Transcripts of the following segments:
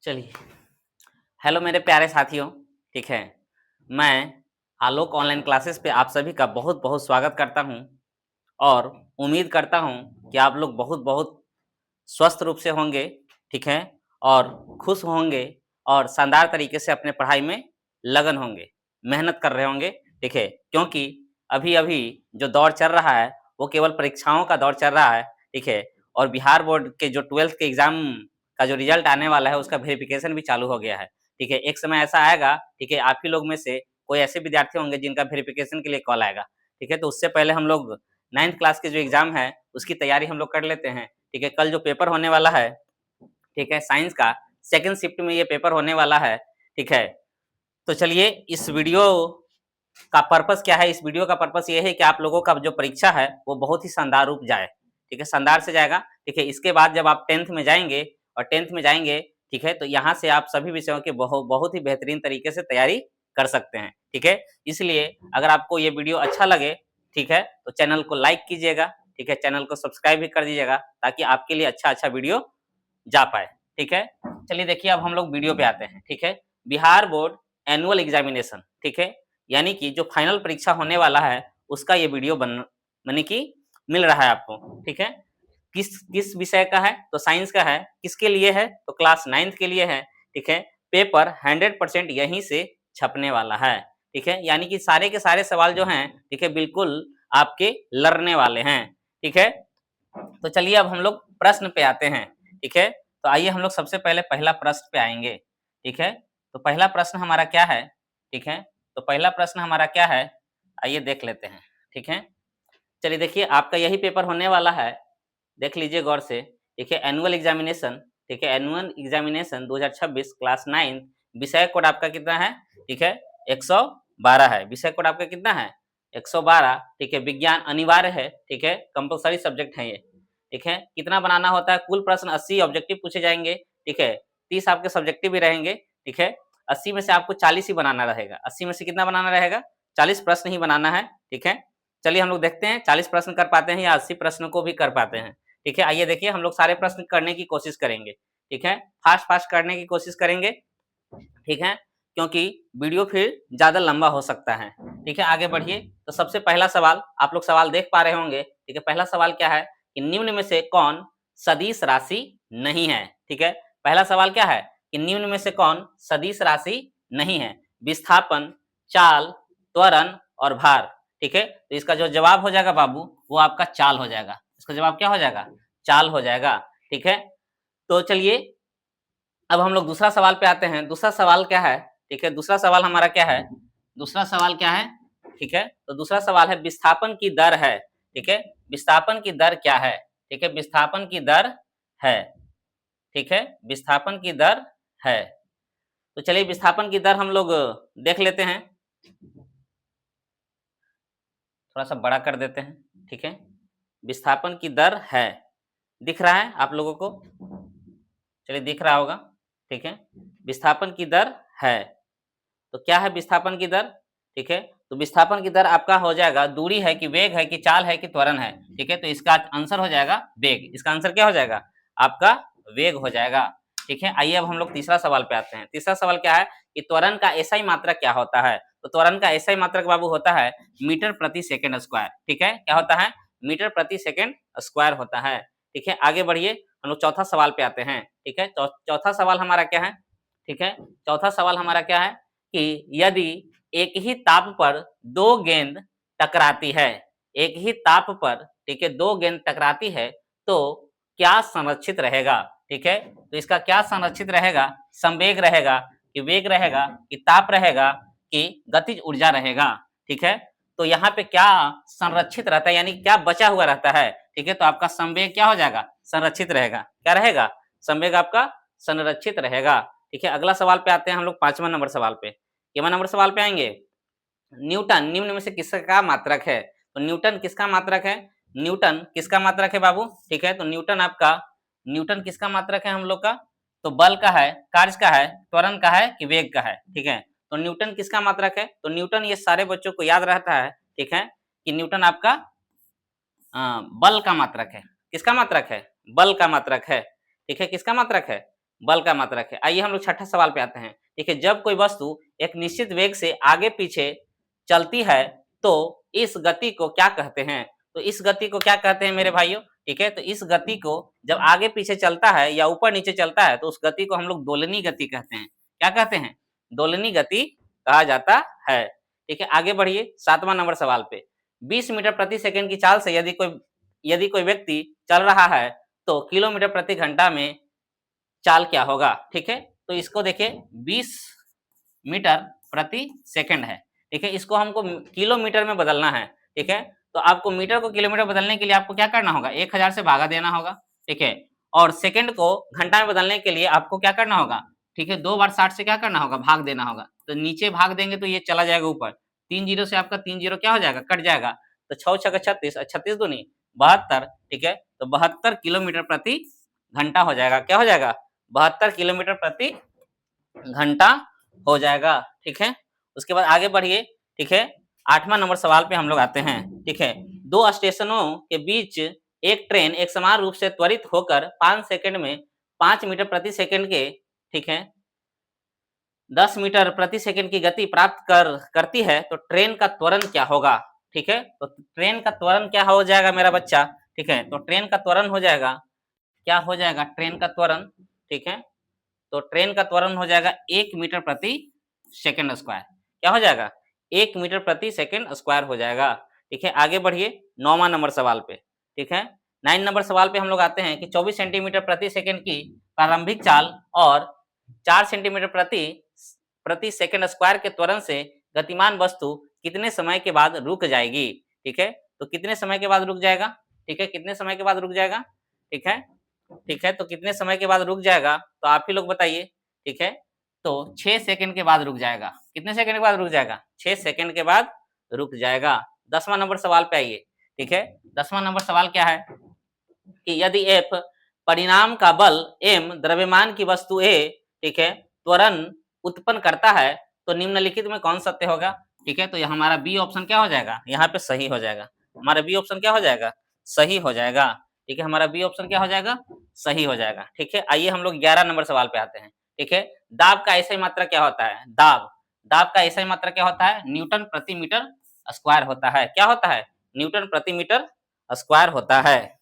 चलिए। हेलो मेरे प्यारे साथियों, ठीक है। मैं आलोक ऑनलाइन क्लासेस पे आप सभी का बहुत बहुत स्वागत करता हूँ और उम्मीद करता हूँ कि आप लोग बहुत बहुत स्वस्थ रूप से होंगे, ठीक है, और खुश होंगे और शानदार तरीके से अपने पढ़ाई में लगन होंगे, मेहनत कर रहे होंगे, ठीक है। क्योंकि अभी-अभी जो दौर चल रहा है, वो केवल परीक्षाओं का दौर चल रहा है, ठीक है। और बिहार बोर्ड के जो 12th के एग्ज़ाम का जो रिज़ल्ट आने वाला है, उसका वेरिफ़िकेशन भी चालू हो गया है, ठीक है। एक समय ऐसा आएगा, ठीक है, आप ही लोग में से कोई ऐसे विद्यार्थी होंगे जिनका वेरिफ़िकेशन के लिए कॉल आएगा, ठीक है। तो उससे पहले हम लोग 9th क्लास के जो एग्ज़ाम है, उसकी तैयारी हम लोग कर लेते हैं, ठीक है। कल जो पेपर होने वाला है, ठीक है, साइंस का सेकंड शिफ्ट में ये पेपर होने वाला है, ठीक है। तो चलिए इस वीडियो का पर्पस क्या है? इस वीडियो का पर्पस ये है कि आप लोगों का जो परीक्षा है वो बहुत ही शानदार रूप जाए, ठीक है, शानदार से जाएगा, ठीक है। इसके बाद जब आप 10th में जाएँगे और 10th में जाएँगे, ठीक है, तो यहाँ से आप सभी विषयों की बहुत ही बेहतरीन तरीके से तैयारी कर सकते हैं, ठीक है। इसलिए अगर आपको ये वीडियो अच्छा लगे, ठीक है, तो चैनल को लाइक कीजिएगा, ठीक है, चैनल को सब्सक्राइब भी कर दीजिएगा ताकि आपके लिए अच्छा-अच्छा वीडियो जा पाए, ठीक है। चलिए देखिए अब हम लोग वीडियो पे आते हैं, ठीक है। बिहार बोर्ड एनुअल एग्जामिनेशन, ठीक है, यानी कि जो फाइनल परीक्षा होने वाला है उसका ये वीडियो माने कि मिल रहा है आपको, ठीक है। किस किस विषय का है? तो साइंस का है। किसके लिए है? तो क्लास 9th के लिए है, ठीक है। पेपर 100% यहीं से छपने वाला है, ठीक है। यानी कि सारे के सारे सवाल जो हैं, ठीक है, बिल्कुल आपके लड़ने वाले हैं, ठीक है। तो चलिए अब हम लोग प्रश्न पे आते हैं, ठीक है। तो आइए हम लोग सबसे पहले पहला प्रश्न पे आएँगे, ठीक है। तो पहला प्रश्न हमारा क्या है? ठीक है। तो पहला प्रश्न हमारा क्या है? आइए देख लेते हैं, ठीक है। चलिए देखिए आपका यही पेपर होने वाला है, देख लीजिए गौर से, ठीक है। एनुअल एग्जामिनेशन, ठीक है, एनुअल एग्जामिनेशन 2026 क्लास 9 विषय कोड आपका कितना है? ठीक है, 112 है। विषय कोड आपका कितना है? 112, ठीक है। विज्ञान अनिवार्य है, ठीक है, कंपल्सरी सब्जेक्ट है ये, ठीक है। कितना बनाना होता है? कुल प्रश्न 80 ऑब्जेक्टिव पूछे जाएँगे, ठीक है। 30 आपके सब्जेक्टिव भी रहेंगे, ठीक है। 80 में से आपको 40 ही बनाना रहेगा। 80 में से कितना बनाना रहेगा? 40 प्रश्न ही बनाना है, ठीक है। चलिए हम लोग देखते हैं 40 प्रश्न कर पाते हैं या 80 प्रश्नों को भी कर पाते हैं, ठीक है। आइए देखिए हम लोग सारे प्रश्न करने की कोशिश करेंगे, ठीक है। फास्ट-फास्ट करने की कोशिश करेंगे, ठीक है, क्योंकि वीडियो फिर ज़्यादा लंबा हो सकता है, ठीक है। आगे बढ़िए। तो सबसे पहला सवाल आप लोग सवाल देख पा रहे होंगे, ठीक है। पहला सवाल क्या है कि निम्न में से कौन सदिश राशि नहीं है, ठीक है। पहला सवाल क्या है कि निम्न में से कौन सदिश राशि नहीं है? विस्थापन, चाल, त्वरण और भार, ठीक है। तो इसका जो जवाब हो जाएगा बाबू वो आपका चाल हो जाएगा। इसका जवाब क्या हो जाएगा? चाल हो जाएगा, ठीक है। तो चलिए अब हम लोग दूसरा सवाल पे आते हैं। दूसरा सवाल क्या है? ठीक है, दूसरा सवाल हमारा क्या है? दूसरा सवाल क्या है? ठीक है, तो दूसरा सवाल है विस्थापन की दर है, ठीक है। विस्थापन की दर क्या है? ठीक है, विस्थापन की दर है, ठीक है, विस्थापन की दर है। तो चलिए विस्थापन की दर हम लोग देख लेते हैं। थोड़ा-सा बड़ा कर देते हैं, ठीक है। विस्थापन की दर है, दिख रहा है आप लोगों को? चलिए दिख रहा होगा, ठीक है। विस्थापन की दर है। तो क्या है विस्थापन की दर? ठीक है, तो विस्थापन की दर आपका हो जाएगा दूरी है कि वेग है कि चाल है कि त्वरण है, ठीक है। तो इसका आंसर हो जाएगा वेग। इसका आंसर क्या हो जाएगा? आपका वेग हो जाएगा, ठीक है। आइए अब हम लोग तीसरा सवाल पे आते हैं। तीसरा सवाल क्या है कि त्वरण का एसआई मात्रक क्या होता है? तो त्वरण का एसआई मात्रक बाबू होता है मीटर प्रति सेकंड स्क्वायर, ठीक है। क्या होता है? मीटर प्रति सेकंड स्क्वायर होता है, ठीक है। आगे बढ़िए हम लोग चौथा सवाल पे आते हैं, ठीक है। चौथा सवाल हमारा क्या है? ठीक है, चौथा सवाल हमारा क्या है कि यदि एक ही ताप पर 2 गेंद टकराती है, एक ही ताप पर, ठीक है, 2 गेंद टकराती है, तो क्या संरक्षित रहेगा? ठीक है, तो इसका क्या संरक्षित रहेगा? संवेग रहेगा कि वेग रहेगा कि ताप रहेगा कि गतिज ऊर्जा रहेगा, ठीक है। तो यहाँ पे क्या संरक्षित रहता है यानी क्या बचा हुआ रहता है, ठीक है। तो आपका संवेग क्या हो जाएगा? संरक्षित रहेगा। क्या रहेगा? संवेग आपका संरक्षित रहेगा, ठीक है। अगला सवाल पे आते हैं हम लोग 5वां नंबर सवाल पे। केवां नंबर सवाल पे आएँगे? न्यूटन निम्न में से किसका मात्रक है? तो न्यूटन किसका मात्रक है? न्यूटन किसका मात्रक है बाबू? ठीक है, तो न्यूटन किसका मात्रक है हम लोग का? तो बल का है, कार्य का है, त्वरण का है कि वेग का है, ठीक है। तो न्यूटन किसका मात्रक है? तो न्यूटन ये सारे बच्चों को याद रहता है, ठीक है, कि न्यूटन आपका बल का मात्रक है। किसका मात्रक है? बल का मात्रक है, ठीक है। किसका मात्रक है? बल का मात्रक है। आइए हम लोग छठा सवाल पे आते हैं। ठीक है, जब कोई वस्तु एक निश्चित वेग से आगे पीछे चलती है तो इस गति को क्या कहते हैं? तो इस गति को क्या कहते हैं मेरे भाइयों? ठीक है, तो इस गति को जब आगे पीछे चलता है या ऊपर नीचे चलता है तो उस गति को हम लोग दोलनी गति कहते हैं। क्या कहते हैं? दोलनी गति कहा जाता है। ठीक है, आगे बढ़िए 7वां नंबर सवाल पे। 20 मीटर प्रति सेकंड की चाल से यदि कोई व्यक्ति चल रहा है तो किलोमीटर प्रति घंटा में चाल क्या होगा? ठीक है, तो इसको देखिए 20 मीटर प्रति सेकंड है। ठीक है, इसको हमको किलोमीटर में बदलना है। ठीक है, तो आपको मीटर को किलोमीटर बदलने के लिए आपको क्या करना होगा? 1000 से भागा देना होगा। ठीक है, और सेकंड को घंटा में बदलने के लिए आपको क्या करना होगा? ठीक है, 2 बार 60 से क्या करना होगा? भाग देना होगा। तो नीचे भाग देंगे तो ये चला जाएगा ऊपर। 3 जीरो से आपका 3 जीरो क्या हो जाएगा? कट जाएगा। तो 6 छक्का 36 और 36 दूनी 72। ठीक है, तो 72 किलोमीटर प्रति घंटा हो जाएगा। क्या हो जाएगा? 72 किलोमीटर प्रति घंटा हो जाएगा। ठीक है, उसके बाद आगे बढ़िए। ठीक है, 8वां नंबर सवाल पे हम लोग आते हैं। ठीक है, 2 स्टेशनों के बीच एक ट्रेन एक समान रूप से त्वरित होकर 5 सेकंड में 5 मीटर प्रति सेकंड के, ठीक है, 10 मीटर प्रति सेकंड की गति प्राप्त करती है तो ट्रेन का त्वरण क्या होगा? ठीक है, तो ट्रेन का त्वरण क्या हो जाएगा मेरा बच्चा? ठीक है, तो ट्रेन का त्वरण हो जाएगा, क्या हो जाएगा? ट्रेन का त्वरण, ठीक है, तो ट्रेन का त्वरण हो जाएगा 1 मीटर प्रति सेकंड स्क्वायर। क्या हो जाएगा? 1 मीटर प्रति सेकंड स्क्वायर हो जाएगा। ठीक है, आगे बढ़िए 9वां नंबर सवाल पे। ठीक है, 9 नंबर सवाल पे हम लोग आते हैं कि 24 सेंटीमीटर प्रति सेकंड की प्रारंभिक चाल और 4 सेंटीमीटर प्रति सेकंड स्क्वायर के त्वरण से गतिमान वस्तु कितने समय के बाद रुक जाएगी? ठीक है, तो कितने समय के बाद रुक जाएगा? ठीक है, कितने समय के बाद रुक जाएगा? ठीक है, ठीक है, तो कितने समय के बाद रुक जाएगा? तो आप ही लोग बताइए। ठीक है, तो 6 सेकंड के बाद रुक जाएगा। कितने सेकंड के बाद रुक जाएगा? 6 सेकंड के बाद रुक जाएगा। 10वां नंबर सवाल पे आइए। ठीक है, 10वां नंबर सवाल क्या है कि यदि F परिणाम का बल M द्रव्यमान की वस्तु A, ठीक है, त्वरण उत्पन्न करता है तो निम्नलिखित में कौन सत्य होगा? ठीक है, तो ये हमारा बी ऑप्शन क्या हो जाएगा? यहाँ पे सही हो जाएगा। हमारा बी ऑप्शन क्या हो जाएगा? सही हो जाएगा। ठीक है, हमारा बी ऑप्शन क्या हो जाएगा? सही हो जाएगा। ठीक है, आइए हम लोग 11 नंबर सवाल पे आते हैं। ठीक है, दाब का ऐसा मात्रा क्या होता है? दाब का ऐसा मात्रा क्या होता है? न्यूटन प्रति मीटर स्क्वायर होता है। क्या होता है? न्यूटन प्रति मीटर स्क्वायर होता है।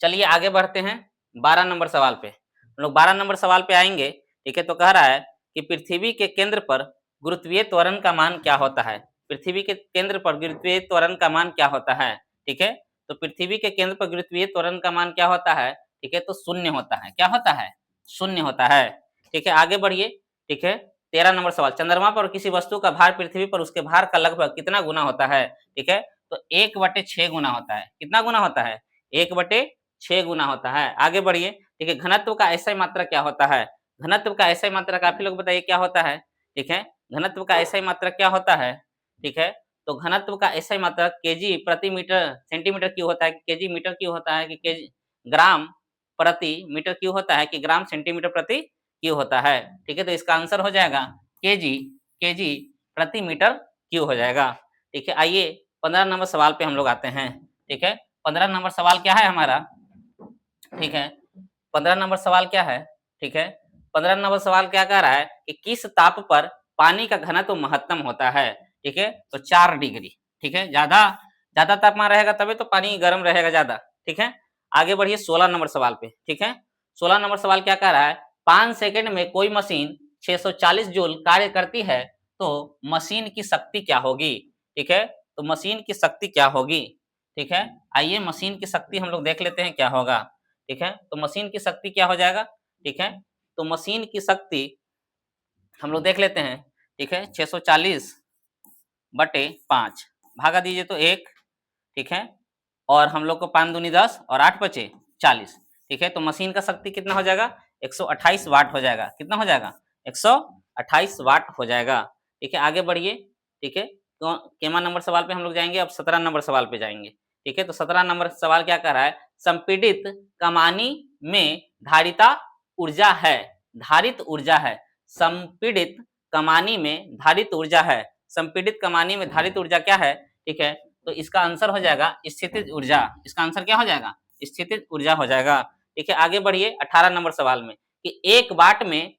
चलिए आगे बढ़ते हैं 12 नंबर सवाल पे। हम लोग 12 नंबर सवाल पे आएंगे। ठीक है, तो कह रहा है कि पृथ्वी के केंद्र पर गुरुत्वीय त्वरण का मान क्या होता है? पृथ्वी के केंद्र पर गुरुत्वीय त्वरण का मान क्या होता है? ठीक है, तो पृथ्वी के केंद्र पर गुरुत्वीय त्वरण का मान क्या होता है? ठीक है, तो शून्य होता है। क्या होता है? शून्य होता है। ठीक है, आगे बढ़िए। ठीक है, 13 नंबर सवाल, चंद्रमा पर किसी वस्तु का भार पृथ्वी पर उसके भार का लगभग कितना गुना होता है? ठीक है, तो 1/6 गुना होता है। कितना गुना होता है? 1/6 गुना होता है। आगे बढ़िए। ठीक है, घनत्व का ऐसा मात्रा क्या होता है? घनत्व का ऐसा मात्रा काफी लोग बताइए क्या होता है? ठीक है, घनत्व का ऐसा मात्रा क्या होता है? ठीक है, तो घनत्व का ऐसा मात्रा केजी प्रति मीटर सेंटीमीटर क्यों होता है, केजी मीटर क्यों होता है, कि केजी ग्राम प्रति मीटर क्यों होता है, कि ग्राम सेंटीमीटर प्रति क्यों होता है? ठीक है, तो इसका आंसर हो जाएगा केजी केजी प्रति मीटर क्यों हो जाएगा। ठीक है, आइए 15 नंबर सवाल पे हम लोग आते हैं। ठीक है, 15 नंबर सवाल क्या है हमारा? ठीक है, 15 नंबर सवाल क्या है? ठीक है, 15 नंबर सवाल क्या कह रहा है कि किस ताप पर पानी का घनत्व महत्तम होता है? ठीक है, तो 4 डिग्री। ठीक है, ज्यादा ज्यादा तापमान रहेगा तभी तो पानी गर्म रहेगा ज्यादा। ठीक है, आगे बढ़िए 16 नंबर सवाल पे। ठीक है, 16 नंबर सवाल क्या कह रहा है? 5 सेकंड में कोई मशीन 640 जूल कार्य करती है तो मशीन की शक्ति क्या होगी? ठीक है, तो मशीन की शक्ति क्या होगी? ठीक है, आइए मशीन की शक्ति हम लोग देख लेते हैं क्या होगा। ठीक है, तो मशीन की शक्ति क्या हो जाएगा? ठीक है, तो मशीन की शक्ति हम लोग देख लेते हैं। ठीक है, 640/5 भागा दीजिए तो 1। ठीक है, और हम लोग को 5 दूनी 10 और 8 बचे 40। ठीक है, तो मशीन का शक्ति कितना हो जाएगा? 128 वाट हो जाएगा। कितना हो जाएगा? 128 वाट हो जाएगा। ठीक है, आगे बढ़िए। ठीक है, तो केमा नंबर सवाल पे हम लोग जाएंगे। अब 17 नंबर सवाल पे जाएंगे। ठीक है, तो 17 नंबर सवाल क्या कर रहा है? संपीड़ित कमानी में धारिता ऊर्जा है। धारित ऊर्जा है। संपीड़ित कमानी में धारित ऊर्जा है। संपीड़ित कमानी में धारित ऊर्जा क्या है? ठीक है, तो इसका आंसर हो जाएगा स्थितिज ऊर्जा। इसका आंसर क्या हो जाएगा? स्थितिज ऊर्जा हो जाएगा। ठीक है, आगे बढ़िए 18 नंबर सवाल में। कि एक वाट में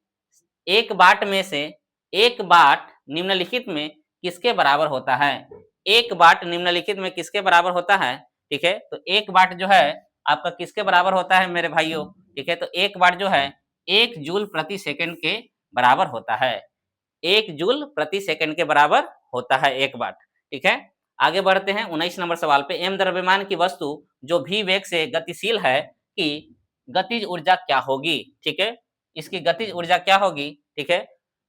से एक वाट निम्नलिखित में किसके बराबर होता है? एक वाट निम्नलिखित में किसके बराबर होता है? ठीक है, तो एक वाट जो है आपका किसके बराबर होता है मेरे भाइयों? ठीक है, तो एक वाट जो है 1 जूल प्रति सेकंड के बराबर होता है। 1 जूल प्रति सेकंड के बराबर होता है एक वाट। ठीक है, आगे बढ़ते हैं 19 नंबर सवाल पे। एम द्रव्यमान की वस्तु जो भी वेग से गतिशील है कि गतिज ऊर्जा क्या होगी? ठीक है, इसकी गतिज ऊर्जा क्या होगी? ठीक है,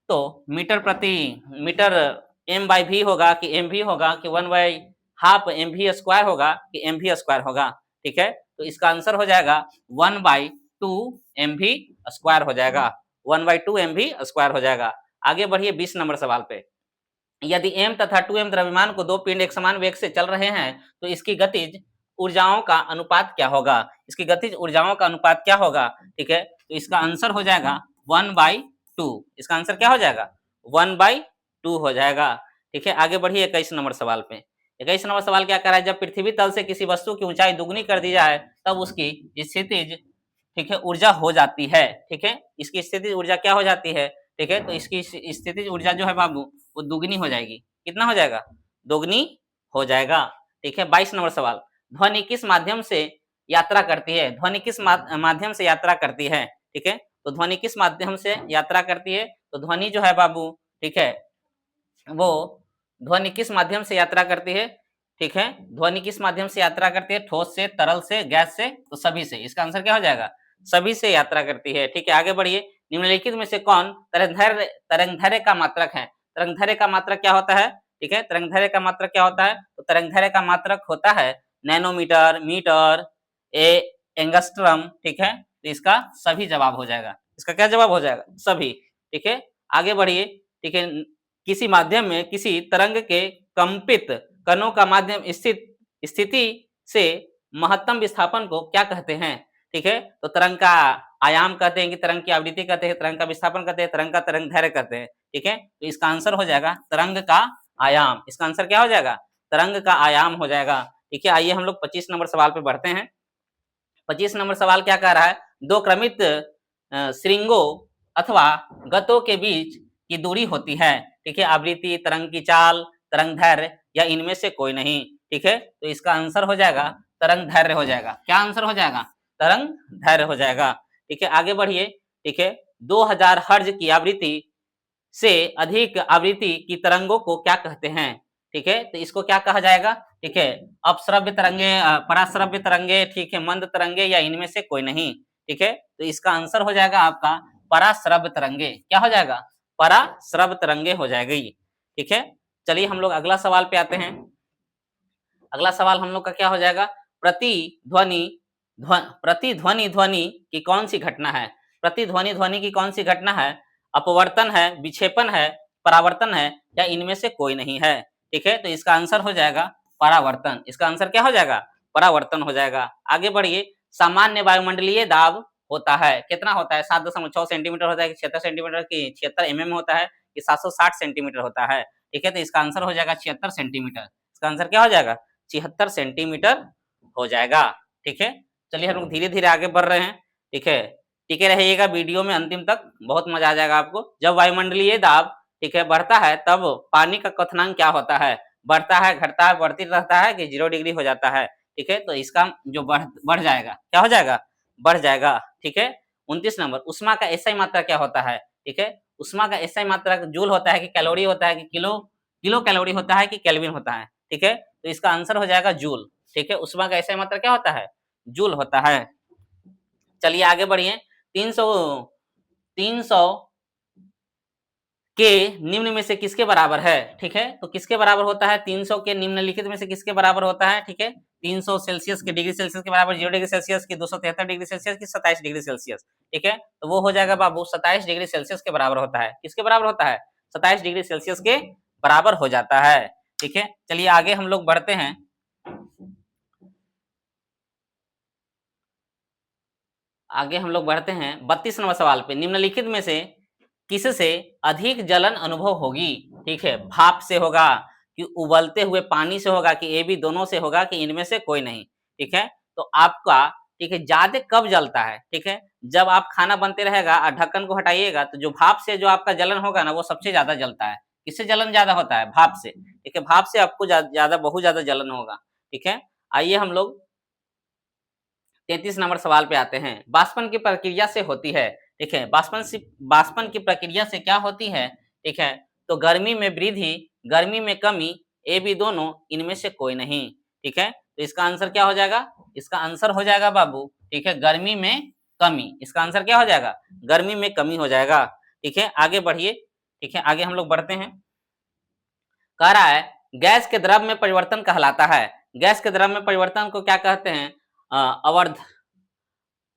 तो मीटर प्रति मीटर एम बाई वी होगा कि एम वी होगा कि 1 by half M V square होगा कि एम वी स्क्वायर होगा? ठीक है, तो इसका आंसर हो जाएगा 1 बाई 2 एम वी स्क्वायर हो जाएगा। 1 बाई 2 एम वी स्क्वायर हो जाएगा। आगे बढ़िए 20 नंबर सवाल पे। यदि m तथा 2m द्रव्यमान को दो पिंड एक समान वेग से चल रहे हैं तो इसकी गतिज ऊर्जाओं का अनुपात क्या होगा? इसकी गतिज ऊर्जाओं का अनुपात क्या होगा? ठीक है, तो इसका आंसर हो जाएगा 1/2। इसका आंसर क्या हो जाएगा? 1/2 हो जाएगा। ठीक है, आगे बढ़िए 21 नंबर सवाल पे। 21 नंबर सवाल क्या कह रहा है? जब पृथ्वी तल से किसी वस्तु की ऊंचाई दुगनी कर दी जाए तब उसकी स्थितिज, ठीक है, ऊर्जा हो जाती है। ठीक है, इसकी स्थितिज ऊर्जा क्या हो जाती है? ठीक है, तो इसकी स्थितिज ऊर्जा जो है बाबू वो दुगनी हो जाएगी। कितना हो जाएगा? दोगुनी हो जाएगा। ठीक है, 22 नंबर सवाल। ध्वनि किस माध्यम से यात्रा करती है? ध्वनि किस माध्यम से यात्रा करती है? ठीक है, तो ध्वनि किस माध्यम से यात्रा करती है? तो ध्वनि जो है बाबू, ठीक है, वो ध्वनि किस माध्यम से यात्रा करती है? ठीक है, ध्वनि किस माध्यम से यात्रा करती है? ठोस से, तरल से, गैस से, तो सभी से। इसका आंसर क्या हो जाएगा? सभी से यात्रा करती है। ठीक है, आगे बढ़िए। निम्नलिखित में से कौन तरंगदैर्घ्य का मात्रक है? तरंगदैर्घ्य का मात्रक क्या होता है? ठीक है, तरंगदैर्घ्य का मात्रक क्या होता है? तो तरंगदैर्घ्य का मात्रक होता है नैनोमीटर, मीटर, एंगस्ट्रम। ठीक है, तो इसका सभी जवाब हो जाएगा। इसका क्या जवाब हो जाएगा? सभी। ठीक है, आगे बढ़िए। ठीक है, किसी माध्यम में किसी तरंग के कंपित कणों का माध्यम स्थिति से महत्तम विस्थापन को क्या कहते हैं? ठीक है, तो तरंग का आयाम कहते हैं कि तरंग की आवृत्ति कहते हैं, तरंग का विस्थापन कहते हैं, तरंग का तरंगदैर्घ्य कहते हैं। ठीक है, तो इसका आंसर हो जाएगा तरंग का आयाम। इसका आंसर क्या हो जाएगा? तरंग का आयाम हो जाएगा। ठीक है, आइए हम लोग 25 नंबर सवाल पे बढ़ते हैं। 25 नंबर सवाल क्या कह रहा है? दो क्रमित श्रृंगों अथवा गतों के बीच की दूरी होती है। ठीक है, आवृत्ति, तरंग की चाल, तरंगदैर्घ्य या इनमें से कोई नहीं। ठीक है, तो इसका आंसर हो जाएगा तरंगदैर्घ्य हो जाएगा। क्या आंसर हो जाएगा? तरंगदैर्घ्य हो जाएगा। ठीक है, आगे बढ़िए। ठीक है, 2000 हर्ज की आवृत्ति से अधिक आवृत्ति की तरंगों को क्या कहते हैं? ठीक है, तो इसको क्या कहा जाएगा? ठीक है, अपश्रव्य तरंगे, पराश्रव्य तरंगे, ठीक है, मंद तरंगे या इनमें से कोई नहीं। ठीक है, तो इसका आंसर हो जाएगा आपका पराश्रव्य तरंगे। क्या हो जाएगा? पराश्रव्य तरंगे हो जाएगी। ठीक है, चलिए हम लोग अगला सवाल पे आते हैं। अगला सवाल हम लोग का क्या हो जाएगा? प्रतिध्वनि ध्वनि की कौन सी घटना है? प्रतिध्वनि ध्वनि की कौन सी घटना है? अपवर्तन है, विक्षेपण है, परावर्तन है या इनमें से कोई नहीं है? ठीक है, तो इसका आंसर हो जाएगा परावर्तन। इसका आंसर क्या हो जाएगा? परावर्तन हो जाएगा। आगे बढ़िए। सामान्य वायुमंडलीय दाब होता है, कितना होता है? 7.6 सेंटीमीटर होता है कि 76 सेंटीमीटर की 76 mm होता है कि 760 सेंटीमीटर होता है? ठीक है, तो इसका आंसर हो जाएगा 76 सेंटीमीटर। इसका आंसर क्या हो जाएगा? 76 सेंटीमीटर हो जाएगा। ठीक है, चलिए हम लोग धीरे धीरे आगे बढ़ रहे हैं। ठीक है, टिके रहिएगा वीडियो में अंतिम तक, बहुत मजा आ जाएगा आपको। जब वायुमंडलीय दाब, ठीक है, बढ़ता है तब पानी का क्वथनांक क्या होता है? बढ़ता है, घटता है, बढ़ती रहता है कि 0 डिग्री हो जाता है? ठीक है, तो इसका जो बढ़ जाएगा, क्या हो जाएगा? बढ़ जाएगा। ठीक है, 29 नंबर। ऊष्मा का एसआई मात्रा क्या होता है? ठीक है, ऊष्मा का एसआई मात्रा जूल होता है कि कैलोरी होता है कि किलो कैलोरी होता है कि केल्विन होता है? ठीक है, तो इसका आंसर हो जाएगा जूल। ठीक है, ऊष्मा का एसआई मात्रा क्या होता है? जूल होता है। चलिए आगे बढ़िए। 300 के निम्न में से किसके बराबर है? ठीक है, तो किसके बराबर होता है? 300 के निम्नलिखित में से किसके बराबर होता है? ठीक है, 300 सेल्सियस के डिग्री सेल्सियस के बराबर 0 डिग्री सेल्सियस की 273 डिग्री सेल्सियस की 27 डिग्री सेल्सियस। ठीक है, तो वो हो जाएगा बाबू 27 डिग्री सेल्सियस के बराबर होता है। किसके बराबर होता है? 27 डिग्री सेल्सियस के बराबर हो जाता है। ठीक है, चलिए आगे हम लोग बढ़ते हैं। आगे हम लोग बढ़ते हैं 32 नंबर सवाल पे। निम्नलिखित में से किससे अधिक जलन अनुभव होगी? ठीक है, भाप से होगा कि उबलते हुए पानी से होगा कि ये भी दोनों से होगा कि इनमें से कोई नहीं? ठीक है, तो आपका, ठीक है, ज्यादा कब जलता है? ठीक है, जब आप खाना बनते रहेगा और ढक्कन को हटाइएगा तो जो भाप से जो आपका जलन होगा ना वो सबसे ज्यादा जलता है। किससे जलन ज्यादा होता है? भाप से। ठीक है, भाप से आपको ज्यादा बहुत ज्यादा जलन होगा। ठीक है, आइए हम लोग 33 नंबर सवाल पे आते हैं। बाष्पन की प्रक्रिया से होती है। ठीक है, बाष्पन की प्रक्रिया से क्या होती है? ठीक है, तो गर्मी में वृद्धि, गर्मी में कमी, ए बी दोनों, इनमें से कोई नहीं। ठीक है, तो इसका आंसर क्या हो जाएगा? इसका आंसर हो जाएगा बाबू, ठीक है, गर्मी में कमी। इसका आंसर क्या हो जाएगा? गर्मी में कमी हो जाएगा। ठीक है, आगे बढ़िए। ठीक है, आगे हम लोग बढ़ते हैं। कह रहा है गैस के द्रव में परिवर्तन कहलाता है। गैस के द्रव में परिवर्तन को क्या कहते हैं? अवर्ध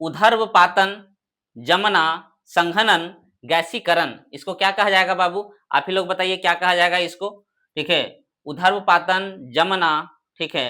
उधर्वपातन, जमना, संघनन, गैसीकरण। इसको क्या कहा जाएगा बाबू? आप ही लोग बताइए क्या कहा जाएगा इसको? ठीक है, उधर्वपातन, जमना, ठीक है,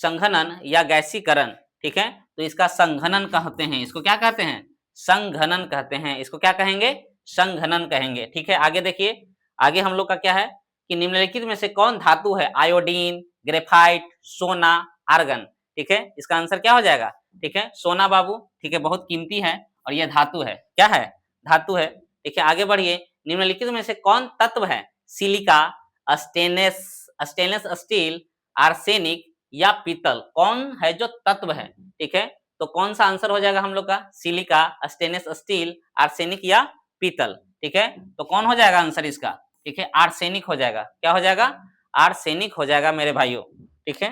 संघनन या गैसीकरण। ठीक है, तो इसका संघनन कहते हैं। इसको क्या कहते हैं? संघनन कहते हैं। इसको क्या कहेंगे? संघनन कहेंगे। ठीक है, आगे देखिए। आगे हम लोग का क्या है कि निम्नलिखित में से कौन धातु है? आयोडीन, ग्रेफाइट, सोना, आर्गन। ठीक है, इसका आंसर क्या हो जाएगा? ठीक है, सोना बाबू। ठीक है, बहुत कीमती है और यह धातु है। क्या है? धातु है। ठीक है, आगे बढ़िए। निम्नलिखित में से कौन तत्व है? Silica, stainless stainless steel, arsenic या पीतल। कौन है जो तत्व है? ठीक है, तो कौन सा आंसर हो जाएगा हम लोग का? सिलिका, स्टेनलेस स्टील, आर्सेनिक या पीतल। ठीक है, तो कौन हो जाएगा आंसर इसका? ठीक है, आर्सेनिक हो जाएगा। क्या हो जाएगा? आर्सेनिक हो जाएगा मेरे भाइयों। ठीक है,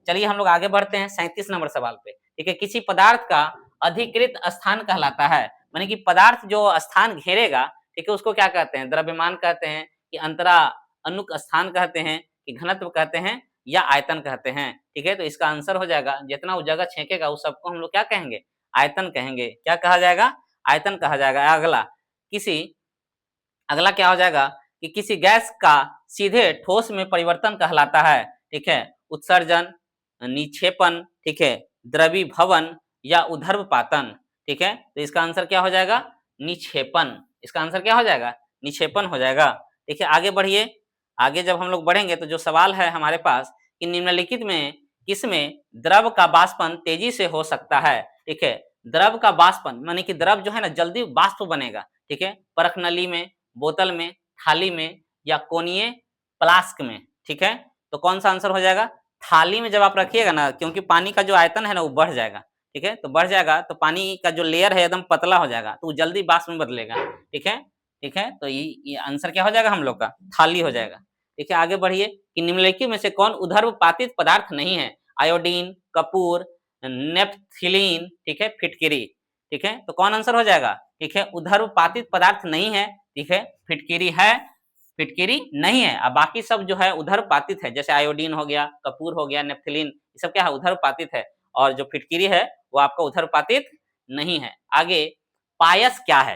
चलिए हम लोग आगे बढ़ते हैं 37 नंबर सवाल पे। ठीक है, किसी पदार्थ का अधिकृत स्थान कहलाता है। माने कि पदार्थ जो स्थान घेरेगा, ठीक है, उसको क्या कहते हैं? द्रव्यमान कहते हैं कि अंतरा अनुक स्थान कहते हैं कि घनत्व कहते हैं या आयतन कहते हैं। ठीक है, तो इसका आंसर हो जाएगा जितना वो जगह छेकेगा उस सबको हम लोग क्या कहेंगे? आयतन कहेंगे। क्या कहा जाएगा? आयतन कहा जाएगा। अगला अगला क्या हो जाएगा कि किसी गैस का सीधे ठोस में परिवर्तन कहलाता है। ठीक है, उत्सर्जन, निक्षेपण, ठीक है, द्रवीभवन या उधर्वपातन। ठीक है, तो इसका आंसर क्या हो जाएगा? निक्षेपण। इसका आंसर क्या हो जाएगा? निक्षेपण हो जाएगा। ठीक है, आगे बढ़िए। आगे जब हम लोग बढ़ेंगे तो जो सवाल है हमारे पास कि निम्नलिखित में किसमें द्रव का बाष्पन तेजी से हो सकता है? ठीक है, द्रव का बाष्पन माने कि द्रव जो है ना जल्दी बाष्प बनेगा। ठीक है, परख नली में, बोतल में, थाली में या कोनीय फ्लास्क में। ठीक है, तो कौन सा आंसर हो जाएगा? थाली में जब आप रखिएगा ना, क्योंकि पानी का जो आयतन है ना वो बढ़ जाएगा। ठीक है, तो बढ़ जाएगा तो पानी का जो लेयर है एकदम पतला हो जाएगा, तो जल्दी बाष्प में बदलेगा। ठीक है, ठीक है, तो ये आंसर क्या हो जाएगा हम लोग का? थाली हो जाएगा। ठीक है, आगे बढ़िए कि निम्नलिखित में से कौन उधर्वपातित पदार्थ नहीं है? आयोडीन, कपूर, नेप्थलीन, ठीक है, फिटकिरी। ठीक है, तो कौन आंसर हो जाएगा? ठीक है, उधर्वपातित पदार्थ नहीं है। ठीक है, फिटकिरी है, फिटकिरी नहीं है। अब बाकी सब जो है उधर्वपातित है, जैसे आयोडीन हो गया, कपूर हो गया, नेप्थलीन, ये सब क्या है? उधर्वपातित है। और जो फिटकिरी है वो आपका उधर्वपातित नहीं है। आगे पायस क्या है?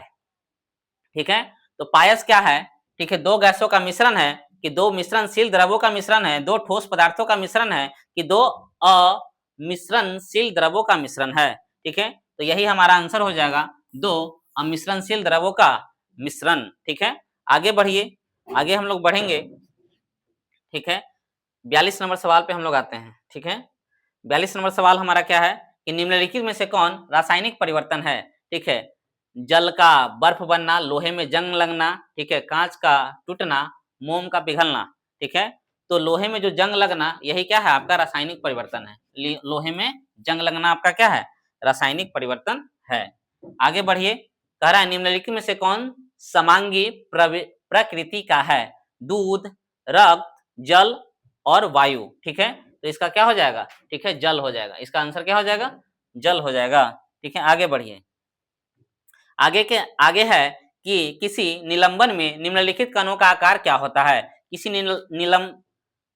ठीक है, तो पायस क्या है? ठीक है, दो गैसों का मिश्रण है कि दो मिश्रणशील द्रवों का मिश्रण है, दो ठोस पदार्थों का मिश्रण है कि दो अमिश्रणशील द्रवों का मिश्रण है। ठीक है, तो यही हमारा आंसर हो जाएगा, दो अमिश्रणशील द्रवों का मिश्रण। ठीक है, आगे बढ़िए। आगे हम लोग बढ़ेंगे। ठीक है, 42 नंबर सवाल पे हम लोग आते हैं। ठीक है, 42 नंबर सवाल हमारा क्या है कि निम्नलिखित में से कौन रासायनिक परिवर्तन है? ठीक है, जल का बर्फ बनना, लोहे में जंग लगना, ठीक है, कांच का टूटना, मोम का पिघलना। ठीक है, तो लोहे में जो जंग लगना यही क्या है? आपका रासायनिक परिवर्तन है। लोहे में जंग लगना आपका क्या है? रासायनिक परिवर्तन है। आगे बढ़िए। कह रहा है निम्नलिखित में से कौन समांगी प्रकृति का है? दूध, रक्त, जल और वायु। ठीक है, तो इसका क्या हो जाएगा? ठीक है, जल हो जाएगा। इसका आंसर क्या हो जाएगा? जल हो जाएगा। ठीक है, आगे बढ़िए। आगे है कि किसी निलंबन में निम्नलिखित कणों का आकार क्या होता है?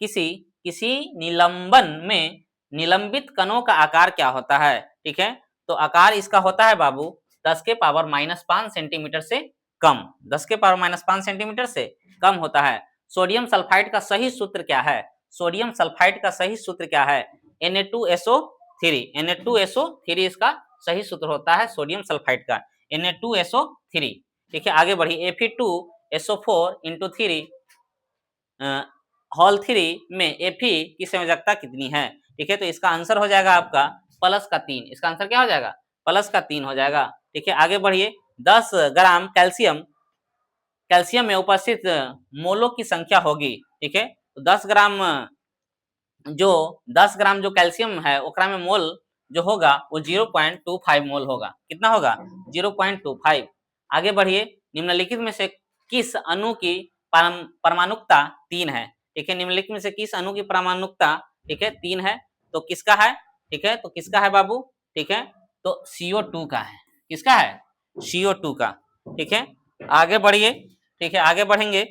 किसी किसी निलंबन में निलंबित कणों का आकार क्या होता है? ठीक है, तो आकार इसका होता है बाबू 10 के पावर -5 सेंटीमीटर से कम। 10 के पावर -5 सेंटीमीटर से कम होता है। सोडियम सल्फाइड का सही सूत्र क्या है? सोडियम सल्फाइड का सही सूत्र क्या है? Na2SO3। Na2SO3 इसका सही सूत्र होता है सोडियम सल्फाइड का, Na2SO3। ठीक है, आगे बढ़िए। Fe2SO4 इंटू 3 हॉल 3 में Fe की संयोजकता कितनी है? ठीक है, तो इसका आंसर हो जाएगा आपका +3। इसका आंसर क्या हो जाएगा? प्लस का 3 हो जाएगा। ठीक है, आगे बढ़िए। 10 ग्राम कैल्शियम कैल्शियम में उपस्थित मोलों की संख्या होगी। ठीक है, तो 10 ग्राम जो कैल्शियम है ओकरा में मोल जो होगा वो 0.25 मोल होगा। कितना होगा? 0.25। आगे बढ़िए। निम्नलिखित में से किस अणु की परमाणुकता 3 है? ठीक है, निम्नलिखित में से किस अणु की परमाणुकता, ठीक है, 3 है? तो किसका है? ठीक है, तो किसका है बाबू? ठीक है, तो CO2 का है। किसका है? CO2 का। ठीक है, आगे बढ़िए। ठीक है, आगे बढ़ेंगे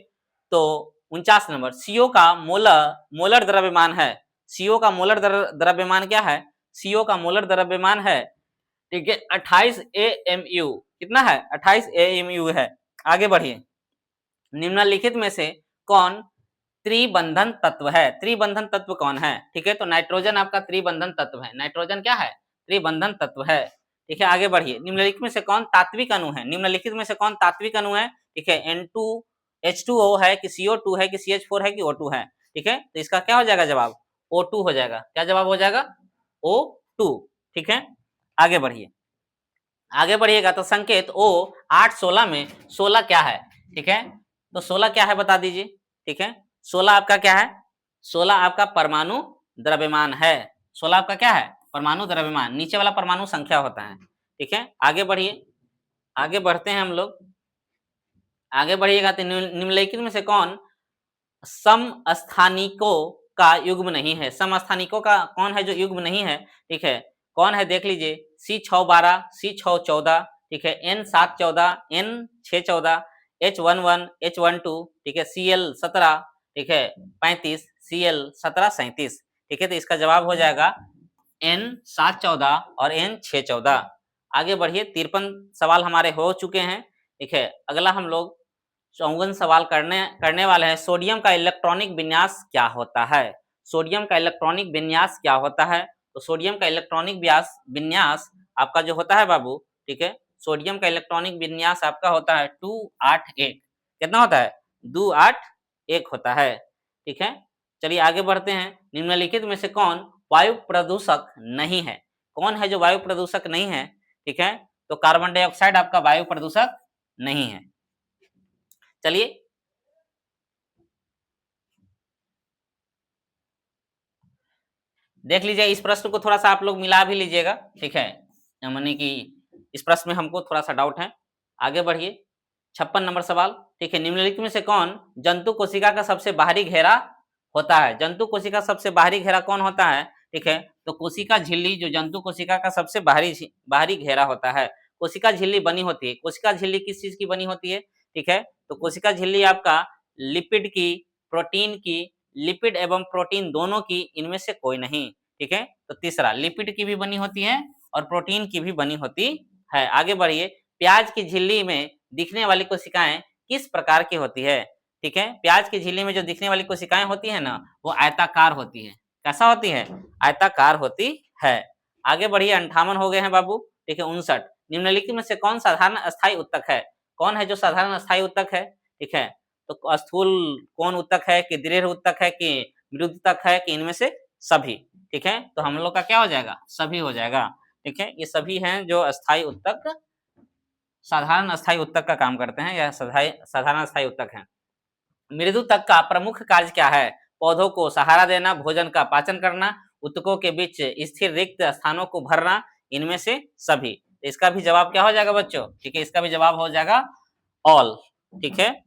तो 49 नंबर, CO का मोलर द्रव्यमान है। CO का मोलर द्रव्यमान क्या है? CO का मोलर द्रव्यमान है, ठीक है, 28 AMU। कितना है? 28 AMU है। आगे बढ़िए। निम्नलिखित में से कौन त्रिबंधन तत्व है? त्रिबंधन तत्व कौन है? ठीक है, तो नाइट्रोजन आपका त्रिबंधन तत्व है। नाइट्रोजन क्या है? त्रिबंधन तत्व है। ठीक है, आगे बढ़िए। निम्नलिखित में से कौन तात्विक अणु है? निम्नलिखित में से कौन तात्विक अणु है? ठीक है, H2O है कि CO2 है कि CH4 है कि O2 है? ठीक है, तो इसका क्या हो जाएगा जवाब? O2 हो जाएगा। क्या जवाब हो जाएगा? O2। ठीक है, आगे बढ़िए। आगे बढ़िएगा तो संकेत O 816 में 16 क्या है? ठीक है, तो 16 क्या है बता दीजिए। ठीक है, 16 आपका क्या है? 16 आपका परमाणु द्रव्यमान है। 16 आपका क्या है? परमाणु द्रव्यमान, नीचे वाला परमाणु संख्या होता है। ठीक है, आगे बढ़िए। आगे बढ़ते हैं हम लोग। आगे बढ़िएगा तो निम्नलिखित में से कौन समस्थानिकों का युग्म नहीं है? समस्थानिकों का कौन है जो युग्म नहीं है? ठीक है, कौन है देख लीजिए। C612, C614, ठीक है, N714, N614, H11, H12, ठीक है, Cl17, ठीक है, 35, Cl1737। ठीक है, तो इसका जवाब हो जाएगा N714 और N614। आगे बढ़िए। 53 सवाल हमारे हो चुके हैं। ठीक है, अगला हम लोग 54 सवाल करने वाले हैं। सोडियम का इलेक्ट्रॉनिक विन्यास क्या होता है? सोडियम का इलेक्ट्रॉनिक विन्यास क्या होता है? तो सोडियम का इलेक्ट्रॉनिक विन्यास आपका जो होता है बाबू, ठीक है, सोडियम का इलेक्ट्रॉनिक विन्यास आपका होता है 281। कितना होता है? 281 होता है। ठीक है, चलिए आगे बढ़ते हैं। निम्नलिखित में से कौन वायु प्रदूषक नहीं है? कौन है जो वायु प्रदूषक नहीं है? ठीक है, तो कार्बन डाइऑक्साइड आपका वायु प्रदूषक नहीं है। चलिए देख लीजिए, इस प्रश्न को थोड़ा सा आप लोग मिला भी लीजिएगा। ठीक है, यानी कि इस प्रश्न में हमको थोड़ा सा डाउट है। आगे बढ़िए। 56 नंबर सवाल। ठीक है, निम्नलिखित में से कौन जंतु कोशिका का सबसे बाहरी घेरा होता है? जंतु कोशिका सबसे बाहरी घेरा कौन होता है? ठीक है, तो कोशिका झिल्ली जो जंतु कोशिका का सबसे बाहरी घेरा होता है। कोशिका झिल्ली बनी होती है। कोशिका झिल्ली किस चीज की बनी होती है? ठीक है, तो कोशिका झिल्ली आपका लिपिड की, प्रोटीन की, लिपिड एवं प्रोटीन दोनों की, इनमें से कोई नहीं। ठीक है, तो तीसरा लिपिड की भी बनी होती है और प्रोटीन की भी बनी होती है। आगे बढ़िए। प्याज की झिल्ली में दिखने वाली कोशिकाएं किस प्रकार की होती है? ठीक है, प्याज की झिल्ली में जो दिखने वाली कोशिकाएं होती है ना, वो आयताकार होती है। कैसा होती है? आयताकार होती है। आगे बढ़िए। 58 हो गए हैं बाबू। ठीक है, 59। निम्नलिखित में से कौन साधारण अस्थायी उत्तक है? कौन है जो साधारण अस्थायी उत्तक है? ठीक है, तो स्थूल कौन उत्तक है कि दृढ़ उत्तक है कि मृदु उत्तक है कि इनमें से सभी? ठीक है, तो हम लोग का क्या हो जाएगा? सभी हो जाएगा। ठीक है, ये सभी हैं जो अस्थायी उत्तक, साधारण अस्थायी उत्तक का काम करते हैं, या साधारण अस्थायी उत्तक हैं। मृदु तक का प्रमुख कार्य क्या है? पौधों को सहारा देना, भोजन का पाचन करना, उत्तकों के बीच स्थिर रिक्त स्थानों को भरना, इनमें से सभी। तो इसका भी जवाब क्या हो जाएगा बच्चों? ठीक है, इसका भी जवाब हो जाएगा ऑल। ठीक है,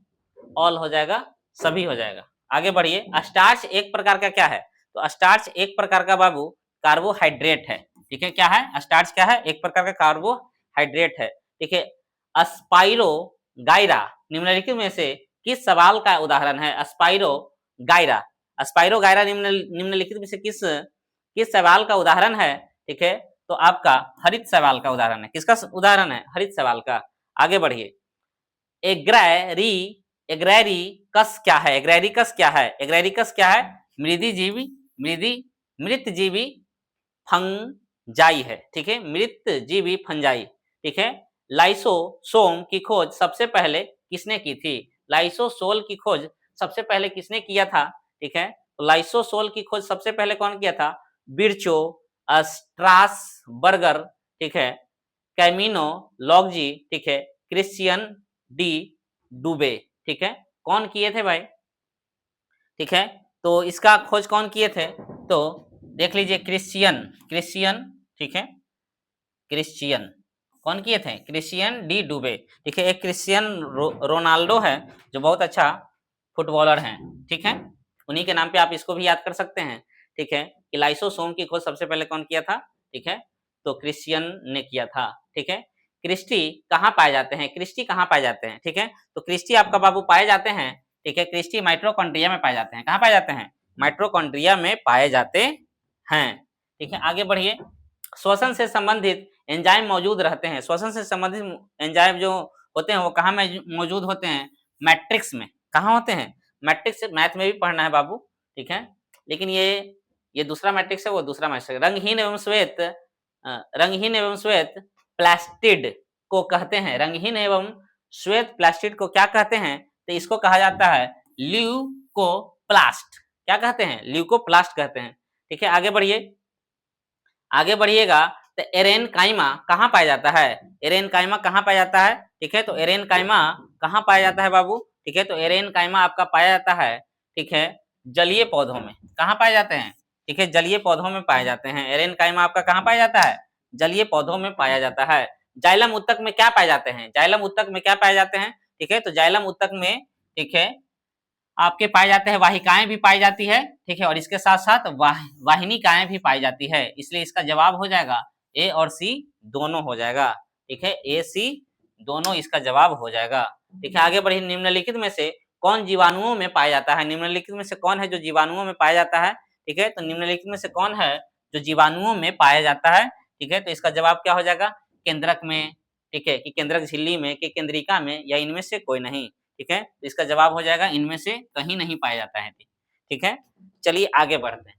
ऑल हो जाएगा, सभी हो जाएगा। आगे बढ़िए। स्टार्च एक प्रकार का क्या है? तो स्टार्च एक प्रकार का बाबू कार्बोहाइड्रेट है। ठीक है, क्या है? स्टार्च क्या है? एक प्रकार का कार्बोहाइड्रेट है। ठीक है, अस्पाइरो गायरा निम्नलिखित में से किस सवाल का उदाहरण है? अस्पाइरो गायरा, अस्पाइरो गायरा निम्नलिखित में से किस किस सवाल का उदाहरण है? ठीक है, तो आपका हरित सवाल का उदाहरण है। किसका उदाहरण है? हरित सवाल का। आगे बढ़िए। एग्रैरी एग्रैरिकस क्या है? एग्रैरिकस क्या है? एग्रैरिकस क्या है? मृत जीवी फंजाई है। ठीक है, मृत जीवी फंजाई। ठीक है, लाइसोसोम की खोज सबसे पहले किसने की थी? लाइसोसोल की खोज सबसे पहले किसने किया था? ठीक है, तो लाइसोसोल की खोज सबसे पहले कौन किया था? बिरचो स्ट्रासबर्गर, ठीक है, कैमिनो लॉन्जी, ठीक है, क्रिश्चियन डी डूबे, ठीक है, कौन किए थे भाई, ठीक है, तो इसका खोज कौन किए थे, तो देख लीजिए क्रिश्चियन, क्रिश्चियन, ठीक है, क्रिश्चियन कौन किए थे, क्रिश्चियन डी डूबे, ठीक है, एक क्रिश्चियन रोनाल्डो है जो बहुत अच्छा फुटबॉलर हैं, ठीक है, उन्हीं के नाम पे आप इसको भी याद कर सकते हैं, ठीक है, कि लाइसोसोम की खोज सबसे पहले कौन किया था, ठीक है, तो क्रिश्चियन ने किया था, ठीक है। क्रिस्टी कहाँ पाए जाते हैं, क्रिस्टी कहाँ पाए जाते हैं, ठीक है, तो क्रिस्टी आपका बाबू पाए जाते हैं, ठीक है, क्रिस्टी माइट्रोकॉन्ड्रिया में पाए जाते हैं, कहाँ पाए जाते हैं, माइट्रोकॉन्ड्रिया में पाए जाते हैं, ठीक है। आगे बढ़िए, श्वसन से संबंधित एंजाइम मौजूद रहते हैं, श्वसन से संबंधित एंजाइम जो होते हैं वो कहाँ मौजूद होते हैं, मैट्रिक्स में, कहाँ होते हैं, मैट्रिक्स, मैथ में भी पढ़ना है बाबू, ठीक है, लेकिन ये दूसरा मैट्रिक्स है, वो दूसरा मैट्रिक्स, रंगहीन एवं श्वेत प्लास्टिड को कहते हैं, रंगहीन एवं श्वेत प्लास्टिड को क्या कहते हैं, तो इसको कहा जाता है ल्यूकोप्लास्ट, क्या कहते हैं, ल्यूकोप्लास्ट कहते हैं, ठीक है। आगे बढ़िए, आगे बढ़िएगा, तो एरेनकाइमा कहाँ पाया जाता है, एरेनकाइमा कहाँ पाया जाता है, ठीक है, तो एरेनकाइमा कहाँ पाया जाता है बाबू, ठीक है, तो एरेनकाइमा आपका पाया जाता है, ठीक है, जलीय पौधों में, कहाँ पाए जाते हैं, ठीक है, जलीय पौधों में पाए जाते हैं, एरेनकाइमा आपका कहाँ पाया जाता है, जलीय पौधों में पाया जाता है। जाइलम उत्तक में क्या पाए जाते हैं, जाइलम उत्तक में क्या पाए जाते हैं, ठीक है, तो जाइलम उत्तक में, ठीक है, आपके पाए जाते हैं वाहिकाएं भी पाई जाती है, ठीक है, और इसके साथ साथ वाहिनिकाएं भी पाई जाती है, इसलिए इसका जवाब हो जाएगा ए और सी दोनों हो जाएगा, ठीक है, ए सी दोनों इसका जवाब हो जाएगा, ठीक है। आगे बढ़िए, निम्नलिखित में से कौन जीवाणुओं में पाया जाता है, निम्नलिखित में से कौन है जो जीवाणुओं में पाया जाता है, ठीक है, तो निम्नलिखित में से कौन है जो जीवाणुओं में पाया जाता है, ठीक है, तो इसका जवाब क्या हो जाएगा, केंद्रक में, ठीक है, कि केंद्रक झिल्ली में, कि केंद्रिका में, या इनमें से कोई नहीं, ठीक है, तो इसका जवाब हो जाएगा इनमें से कहीं नहीं पाया जाता है, ठीक है। चलिए आगे बढ़ते हैं,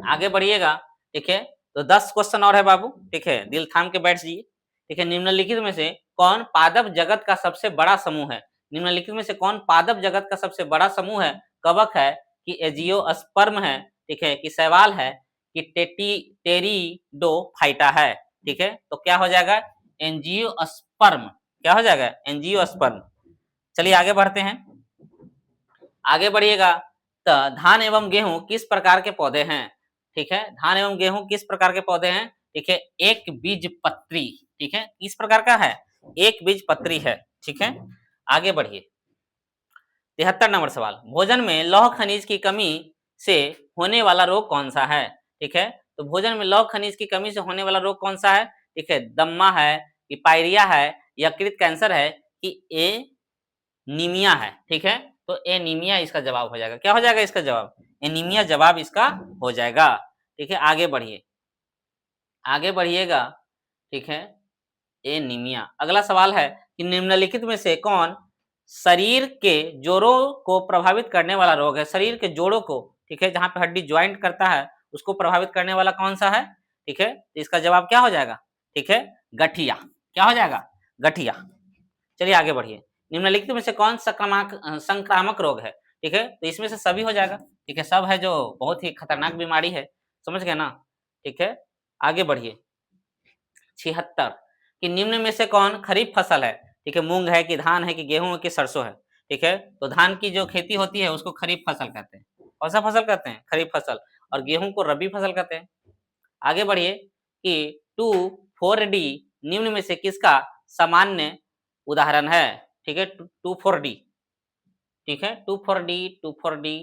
आगे बढ़िएगा, ठीक है, तो 10 क्वेश्चन और है बाबू, ठीक है, दिल थाम के बैठ जाइए, ठीक है। निम्नलिखित में से कौन पादप जगत का सबसे बड़ा समूह है, निम्नलिखित में से कौन पादप जगत का सबसे बड़ा समूह है, कवक है, कि एजियोस्पर्म है, ठीक है, कि शैवाल है, कि टेरिडोफाइटा है, ठीक है, तो क्या हो जाएगा, एंजियोस्पर्म, क्या हो जाएगा, एंजियोस्पर्म। चलिए आगे बढ़ते हैं, आगे बढ़िएगा, तो धान एवं गेहूं किस प्रकार के पौधे हैं, ठीक है, धान एवं गेहूं किस प्रकार के पौधे हैं, ठीक है, एक बीज पत्री, ठीक है, किस प्रकार का है, एक बीज पत्री है, ठीक है। आगे बढ़िए, 73 नंबर सवाल, भोजन में लौह खनिज की कमी से होने वाला रोग कौन सा है, ठीक है, तो भोजन में लौह खनिज की कमी से होने वाला रोग कौन सा है, ठीक है, दम्मा है, कि पायरिया है, यकृत कैंसर है, कि एनीमिया है, ठीक है, तो एनीमिया इसका जवाब हो जाएगा, क्या हो जाएगा इसका जवाब, एनीमिया जवाब इसका हो जाएगा, ठीक है। आगे बढ़िए, आगे बढ़िएगा, ठीक है, एनीमिया। अगला सवाल है कि निम्नलिखित में से कौन शरीर के जोड़ों को प्रभावित करने वाला रोग है, शरीर के जोड़ों को, ठीक है, जहां पे हड्डी ज्वाइंट करता है उसको प्रभावित करने वाला कौन सा है, ठीक है, तो इसका जवाब क्या हो जाएगा, ठीक है, गठिया, क्या हो जाएगा, गठिया। चलिए आगे बढ़िए, निम्नलिखित में से कौन संक्रामक रोग है, ठीक है, तो इसमें से सभी हो जाएगा, ठीक है, सब है जो बहुत ही खतरनाक बीमारी है, समझ गए ना, ठीक है। आगे बढ़िए, 76, कि निम्न में से कौन खरीफ फसल है, ठीक है, मूंग है, कि धान है, कि गेहूं है, कि सरसों है, ठीक है, तो धान की जो खेती होती है उसको खरीफ फसल कहते हैं, कौन सा फसल कहते हैं, खरीफ फसल, और गेहूं को रबी फसल कहते हैं। आगे बढ़िए, कि 2,4-D निम्न में से किसका सामान्य उदाहरण है, ठीक है, 2,4-D, ठीक है, 2,4-D, 2,4-D,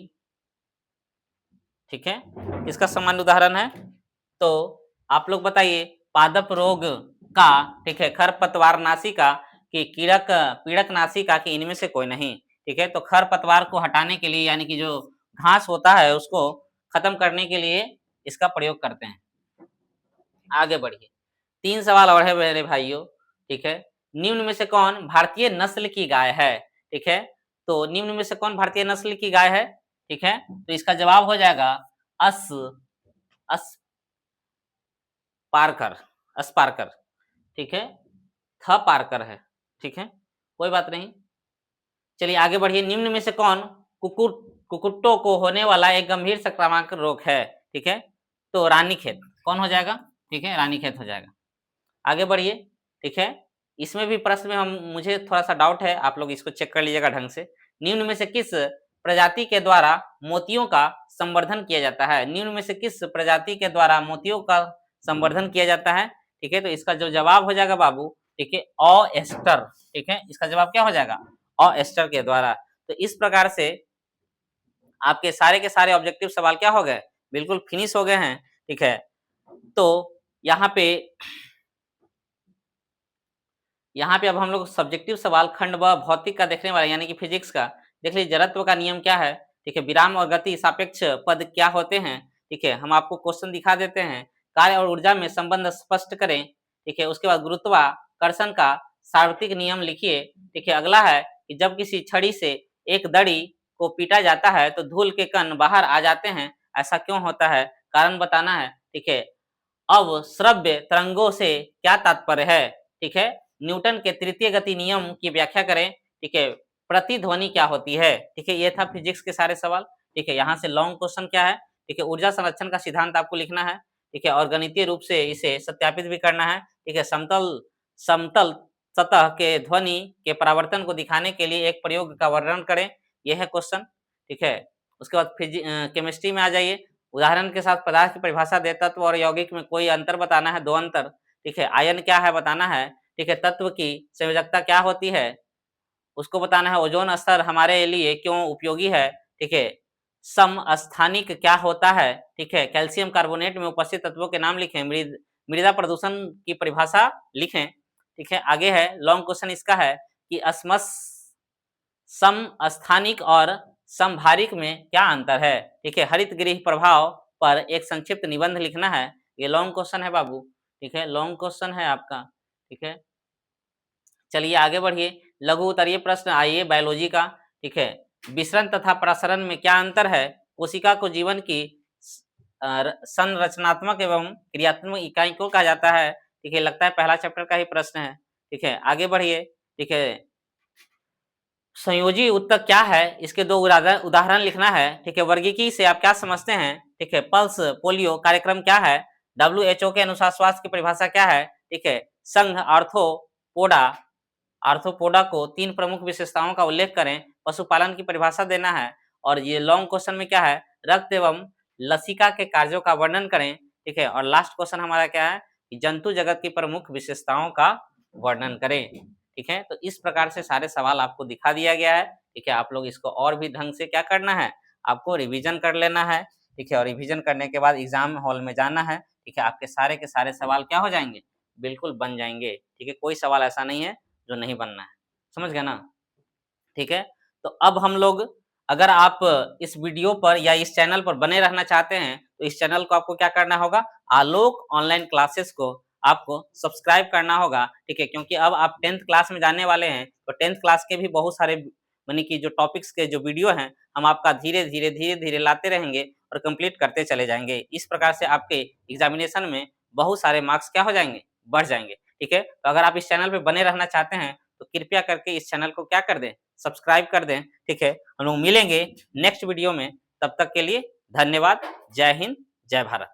ठीक है, किसका सामान्य उदाहरण है, तो आप लोग बताइए, पादप रोग का, ठीक है, खरपतवारनाशी का, कि कीड़क पीड़कनाशी का, कि इनमें से कोई नहीं, ठीक है, तो खरपतवार को हटाने के लिए, यानी कि जो घास होता है उसको खत्म करने के लिए इसका प्रयोग करते हैं। आगे बढ़िए, 3 सवाल और है मेरे भाइयों, ठीक है, निम्न में से कौन भारतीय नस्ल की गाय है, ठीक है, तो निम्न में से कौन भारतीय नस्ल की गाय है, ठीक है, तो इसका जवाब हो जाएगा अस अस्पारकर, अस्पारकर, ठीक है, थ पारकर है, ठीक है, कोई बात नहीं। चलिए आगे बढ़िए, निम्न में से कौन कुकुट्टों को होने वाला एक गंभीर संक्रामक रोग है, ठीक है, तो रानीखेत कौन हो जाएगा, ठीक है, रानीखेत हो जाएगा। आगे बढ़िए, ठीक है। इसमें भी प्रश्न में मुझे थोड़ा सा डाउट है, आप लोग इसको चेक कर लीजिएगा ढंग से। निम्न में से किस प्रजाति के द्वारा मोतियों का संवर्धन किया जाता है? निम्न में से किस प्रजाति के द्वारा मोतियों का संवर्धन किया जाता है? ठीक है, तो इसका जो जवाब हो जाएगा बाबू, ठीक है, ऑयस्टर। ठीक है, इसका जवाब क्या हो जाएगा? ऑयस्टर के द्वारा। तो इस प्रकार से आपके सारे के सारे ऑब्जेक्टिव सवाल क्या हो गए? बिल्कुल फिनिश हो गए हैं। ठीक है, तो यहाँ पे अब हम लोग सब्जेक्टिव सवाल खंड व भौतिक का देखने वाले, यानी कि फिजिक्स का। देख लीजिए, जड़त्व का नियम क्या है? ठीक है, विराम और गति सापेक्ष पद क्या होते हैं? ठीक है, हम आपको क्वेश्चन दिखा देते हैं। कार्य और ऊर्जा में संबंध स्पष्ट करें। ठीक है, उसके बाद गुरुत्वाकर्षण का सार्वत्रिक नियम लिखिए। ठीक है, अगला है कि जब किसी छड़ी से एक दड़ी को पीटा जाता है तो धूल के कण बाहर आ जाते हैं, ऐसा क्यों होता है? कारण बताना है। ठीक है, अब श्रव्य तरंगों से क्या तात्पर्य है? ठीक है, न्यूटन के तृतीय गति नियम की व्याख्या करें। ठीक है, प्रतिध्वनि क्या होती है? ठीक है, ये था फिजिक्स के सारे सवाल। ठीक है, यहाँ से लॉन्ग क्वेश्चन क्या है? ठीक है, ऊर्जा संरक्षण का सिद्धांत आपको लिखना है। ठीक है, और गणितीय रूप से इसे सत्यापित भी करना है। ठीक है, समतल समतल सतह के ध्वनि के परावर्तन को दिखाने के लिए एक प्रयोग का वर्णन करें। यह है क्वेश्चन। ठीक है, उसके बाद केमिस्ट्री में आ जाइए। उदाहरण के साथ पदार्थ की परिभाषा दे, तत्व और यौगिक में कोई अंतर बताना है, 2 अंतर। ठीक है, आयन क्या है बताना है। ठीक है, तत्व की संयोजकता क्या होती है उसको बताना है। ओजोन स्तर हमारे लिए क्यों उपयोगी है? ठीक है, समस्थानिक क्या होता है? ठीक है, कैल्शियम कार्बोनेट में उपस्थित तत्वों के नाम लिखें। मृदा प्रदूषण की परिभाषा लिखें। ठीक है, आगे है लॉन्ग क्वेश्चन, इसका है कि समस्थानिक और समभारिक में क्या अंतर है? ठीक है, हरित गृह प्रभाव पर एक संक्षिप्त निबंध लिखना है। ये लॉन्ग क्वेश्चन है बाबू। ठीक है, लॉन्ग क्वेश्चन है आपका। ठीक है, चलिए आगे बढ़िए। लघु उत्तरीय प्रश्न आइए बायोलॉजी का। ठीक है, विसरण तथा प्रसरण में क्या अंतर है? कोशिका को जीवन की संरचनात्मक एवं क्रियात्मक इकाई को कहा जाता है। ठीक है, लगता है पहला चैप्टर का ही प्रश्न है। ठीक है, आगे बढ़िए। ठीक है, संयोजी उत्तक क्या है? इसके 2 उदाहरण लिखना है। ठीक है, वर्गीकी से आप क्या समझते हैं? ठीक है, पल्स पोलियो कार्यक्रम क्या है? WHO के अनुसार स्वास्थ्य की परिभाषा क्या है? ठीक है, संघ आर्थ्रोपोडा आर्थ्रोपोडा को 3 प्रमुख विशेषताओं का उल्लेख करें। पशुपालन की परिभाषा देना है। और ये लॉन्ग क्वेश्चन में क्या है? रक्त एवं लसिका के कार्यों का वर्णन करें। ठीक है, और लास्ट क्वेश्चन हमारा क्या है कि जंतु जगत की प्रमुख विशेषताओं का वर्णन करें। ठीक है, तो इस प्रकार से सारे सवाल आपको दिखा दिया गया है। ठीक है, आप लोग इसको और भी ढंग से क्या करना है, आपको रिवीजन कर लेना है। ठीक है, और रिवीजन करने के बाद एग्जाम हॉल में जाना है। ठीक है, आपके सारे के सारे सवाल क्या हो जाएंगे? बिल्कुल बन जाएंगे। ठीक है, कोई सवाल ऐसा नहीं है जो नहीं बनना है, समझ गए ना? ठीक है, तो अब हम लोग, अगर आप इस वीडियो पर या इस चैनल पर बने रहना चाहते हैं तो इस चैनल को आपको क्या करना होगा? आलोक ऑनलाइन क्लासेस को आपको सब्सक्राइब करना होगा। ठीक है, क्योंकि अब आप 10th क्लास में जाने वाले हैं, तो 10th क्लास के भी बहुत सारे यानी कि जो टॉपिक्स के जो वीडियो हैं, हम आपका धीरे-धीरे लाते रहेंगे और कंप्लीट करते चले जाएंगे। इस प्रकार से आपके एग्जामिनेशन में बहुत सारे मार्क्स क्या हो जाएंगे? बढ़ जाएंगे। ठीक है, तो अगर आप इस चैनल पे बने रहना चाहते हैं तो कृपया करके इस चैनल को क्या कर दें? सब्सक्राइब कर दें। ठीक है, हम लोग मिलेंगे नेक्स्ट वीडियो में। तब तक के लिए धन्यवाद। जय हिंद, जय भारत।